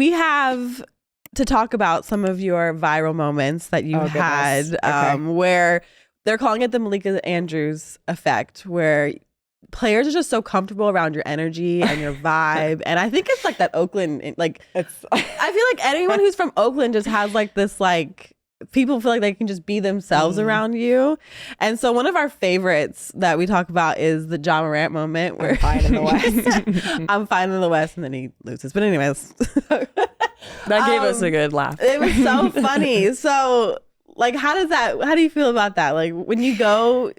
we have to talk about some of your viral moments that you had where they're calling it the Malika Andrews effect, where players are just so comfortable around your energy and your vibe. And I think it's like that Oakland, like, I feel like anyone who's from Oakland just has like this, like, people feel like they can just be themselves around you. And so one of our favorites that we talk about is the Ja Morant moment where I'm fine in the West. I'm fine in the West, and then he loses. But anyways. That gave us a good laugh. It was so funny. So like, how do you feel about that? Like when you go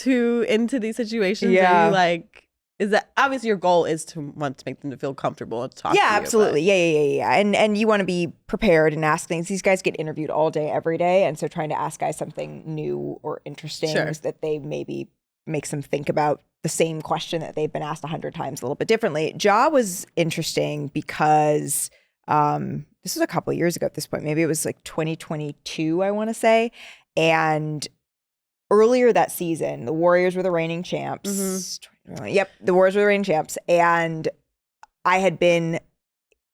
into these situations, are you like, is that obviously your goal is to want to make them to feel comfortable and talk to you? Yeah, absolutely. Yeah. And you want to be prepared and ask things. These guys get interviewed all day, every day. And so trying to ask guys something new or interesting that they maybe makes them think about the same question that they've been asked 100 times a little bit differently. Ja was interesting because this was a couple of years ago at this point. Maybe it was like 2022, I want to say. And earlier that season, the Warriors were the reigning champs. Yep, the Warriors were the reigning champs. And I had been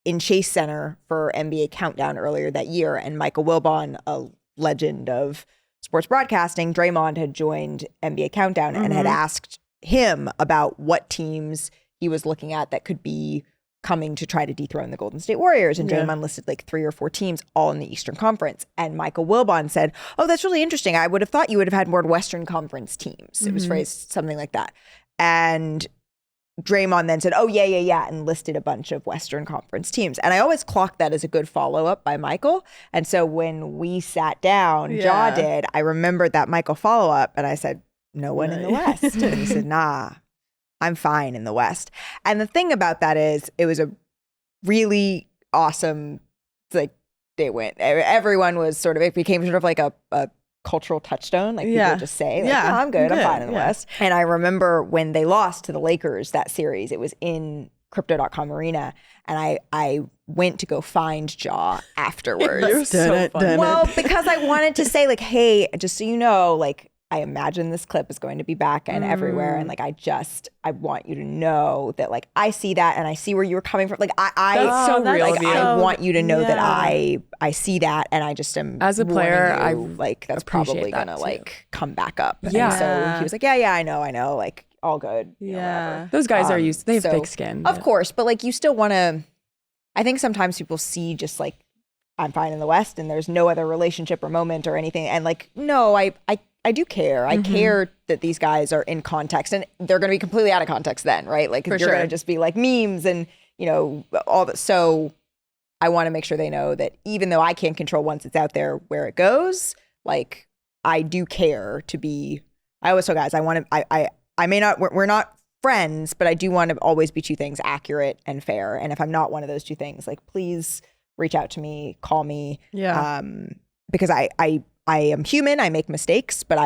in Chase Center for NBA Countdown earlier that year. And Michael Wilbon, a legend of sports broadcasting, Draymond had joined NBA Countdown and had asked him about what teams he was looking at that could be coming to try to dethrone the Golden State Warriors. And Draymond listed like 3 or 4 teams all in the Eastern Conference. And Michael Wilbon said, oh, that's really interesting. I would have thought you would have had more Western Conference teams. It was phrased something like that. And Draymond then said, oh, yeah, and listed a bunch of Western Conference teams. And I always clocked that as a good follow-up by Michael. And so when we sat down, Ja did, I remembered that Michael follow-up, and I said, no one in the West. And he said, nah, I'm fine in the West. And the thing about that is it was a really awesome, like, they went. Everyone was sort of, it became sort of like a cultural touchstone, like people just say, like, oh, I'm good, I'm fine in the West. And I remember when they lost to the Lakers that series, it was in Crypto.com Arena, and I went to go find Ja afterwards. It was so fun. Well, because I wanted to say, like, hey, just so you know, like, I imagine this clip is going to be back and everywhere. And like, I want you to know that, like, I see that and I see where you were coming from. Like, That's so real like, of you. I want you to know that I see that, and I just am, as a player, I like, that's probably that gonna too. like come back up. Yeah. And so he was like, yeah, I know, like, all good. You know, whatever. Those guys are used, they have thick skin. Of course, but like, you still want to, I think sometimes people see just like, I'm fine in the West and there's no other relationship or moment or anything. And like, no, I do care. I care that these guys are in context, and they're going to be completely out of context then, right? Like, you're going to just be like memes and, you know, all that. So I want to make sure they know that even though I can't control once it's out there where it goes, like, I do care to be, I always tell guys, I may not, we're not friends, but I do want to always be 2 things, accurate and fair. And if I'm not one of those 2 things, like, please reach out to me, call me. Because I am human. I make mistakes, but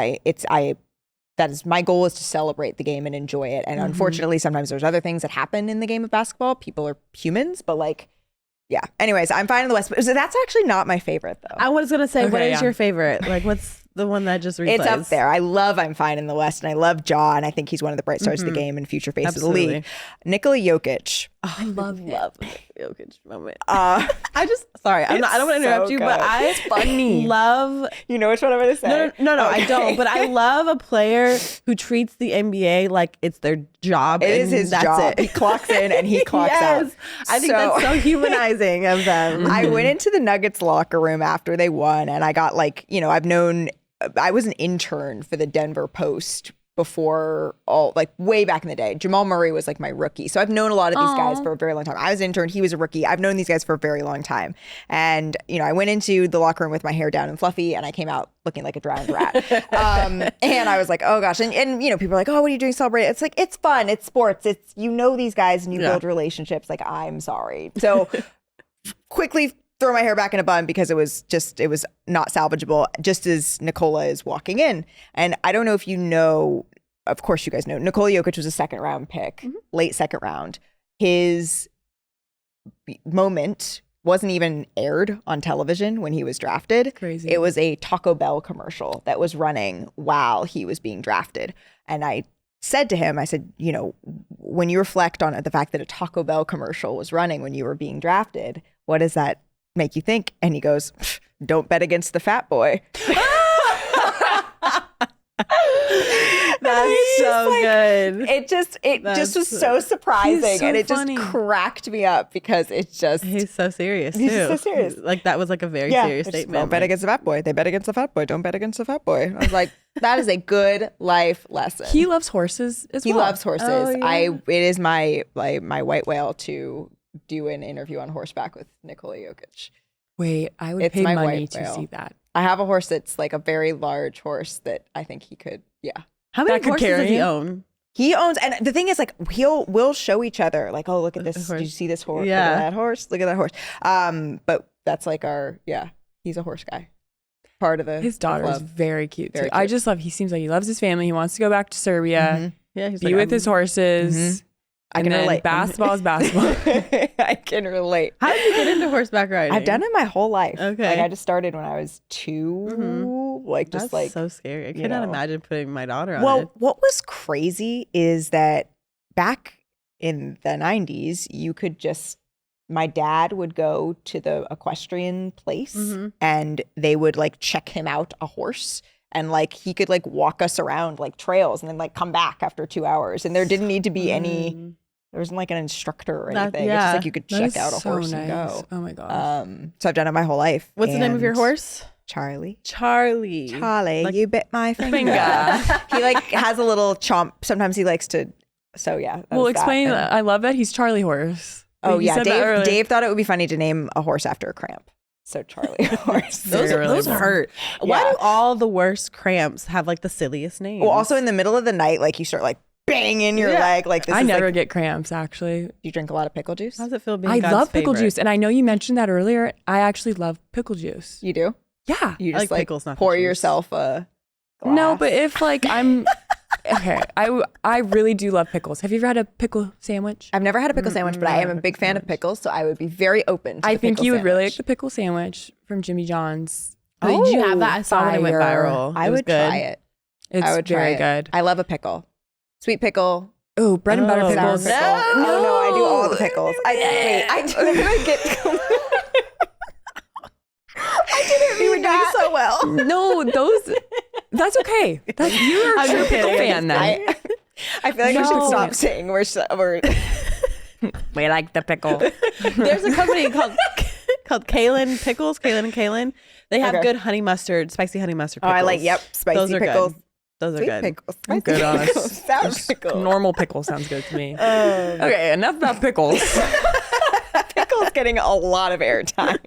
that is my goal, is to celebrate the game and enjoy it. And unfortunately, sometimes there's other things that happen in the game of basketball. People are humans, but like, yeah. Anyways, I'm fine in the West. But that's actually not my favorite, though. I was gonna say, what is your favorite? Like, what's the one that just replays? It's up there. I love I'm Fine in the West, and I love Ja, and I think he's one of the bright stars of the game and future face of the league. Nikola Jokić. Oh, I love the Jokić moment. I don't want to interrupt you, but it's funny. Love. You know which one I'm going to say? No, I don't. But I love a player who treats the NBA like it's their job. It is his job. He clocks in and he clocks out. I think that's so humanizing of them. I went into the Nuggets locker room after they won, and I got, like, you know, I was an intern for the Denver Post before, like, way back in the day. Jamal Murray was like my rookie. So I've known a lot of these guys for a very long time. I was an intern. He was a rookie. I've known these guys for a very long time. And, you know, I went into the locker room with my hair down and fluffy, and I came out looking like a drowned rat. And I was like, oh gosh. And, you know, people are like, oh, what are you doing celebrating? It's like, it's fun. It's sports. It's, you know, these guys and you build relationships. Like, I'm sorry. So quickly throw my hair back in a bun because it was not salvageable, just as Nikola is walking in. And I don't know if you know, of course you guys know, Nikola Jokić was a 2nd round pick, late 2nd round. His moment wasn't even aired on television when he was drafted. Crazy. It was a Taco Bell commercial that was running while he was being drafted. And I said to him, I said, you know, when you reflect on the fact that a Taco Bell commercial was running when you were being drafted, what does that make you think? And he goes, don't bet against the fat boy. That's so good. It just was so surprising, and it funny. just cracked me up because it's just He's so serious too. He's so serious. Like that was like a very serious statement. Don't bet against the fat boy. They bet against the fat boy. Don't bet against the fat boy. I was like, that is a good life lesson. He loves horses as well. He loves horses. Oh, yeah. It is my white whale to do an interview on horseback with Nikola Jokić. Wait, I would It's pay my money white to whale. see that. I have a horse that's like a very large horse that I think he could. Yeah. How many That could horses carry does he him? own? He owns, and the thing is, like, we'll show each other, like, oh, look at this. horse. Did you see this horse? Yeah. Look at that horse. Look at that horse. But that's like he's a horse guy. Part of the His daughter is club. very cute too. Very I cute. just love. He seems like he loves his family. He wants to go back to Serbia, Mhm. Yeah, he's be like, with his horses. I And can then relate. basketball is basketball. I can relate. How did you get into horseback riding? I've done it my whole life. Okay. Like I just started when I was 2. Mhm. Like just That's like so scary. I you cannot know. imagine putting my daughter on it. Well, what was crazy is that back in the 90s, you could just my dad would go to the equestrian place Mhm. and they would like check him out a horse. And like he could like walk us around like trails and then like come back after 2 hours. And there didn't need to be any, there wasn't like an instructor or That- anything. It's yeah. just like you could That check is out a so horse and nice. go. Oh my gosh. So I've done it my whole life. What's the name of your And horse? Charlie. Charlie. Charlie, Like- you bit my finger. Finger. He like has a little chomp. Sometimes he likes to. So yeah. Well, that's that. explain. And- I love that he's Charlie Horse. Oh You yeah, said that Dave. earlier. Dave thought it would be funny to name a horse after a cramp. So Charlie horse. Those Very those relatable. hurt. Why Yeah. do all the worst cramps have like the silliest names? Well, also in the middle of the night, like you start like banging your Yeah. leg. Like this I is never like, get cramps. Actually, you drink a lot of pickle juice. how does it feel being I God's love pickle favorite? juice, and I know you mentioned that earlier. I actually love pickle juice. You do. Yeah. You I just like like pickles, not the pour juice. yourself a. Glass. No, but if like I'm okay, I really do love pickles. Have you ever had a pickle sandwich? I've never had a pickle sandwich, but I am a big fan of pickles, so I would be very open. To I the think pickle you would really like sandwich. the pickle sandwich from Jimmy John's. Oh, did you have that? I saw when it went fire. viral. I It was would good. try it. It's I would try very it. good. I love a pickle. Sweet pickle. Oh, bread and butter Oh, pickles. Sour pickle. No, I do all the pickles. I didn't get. I didn't mean that so well. No, those. That's okay. You're a I'm true just pickle kidding. fan then. I feel like I should No. stop saying we're We like the pickle. There's a company called Kalen Pickles, Kalen and Kalen. They have Okay. good honey mustard, spicy honey mustard Oh, pickles. I like spicy Those are pickles. Good. Those are Sweet good. pickles. I'm Spicy good on pickles. us. Sour pickles. Normal pickle sounds good to me. Okay, enough about pickles. Pickles getting a lot of airtime.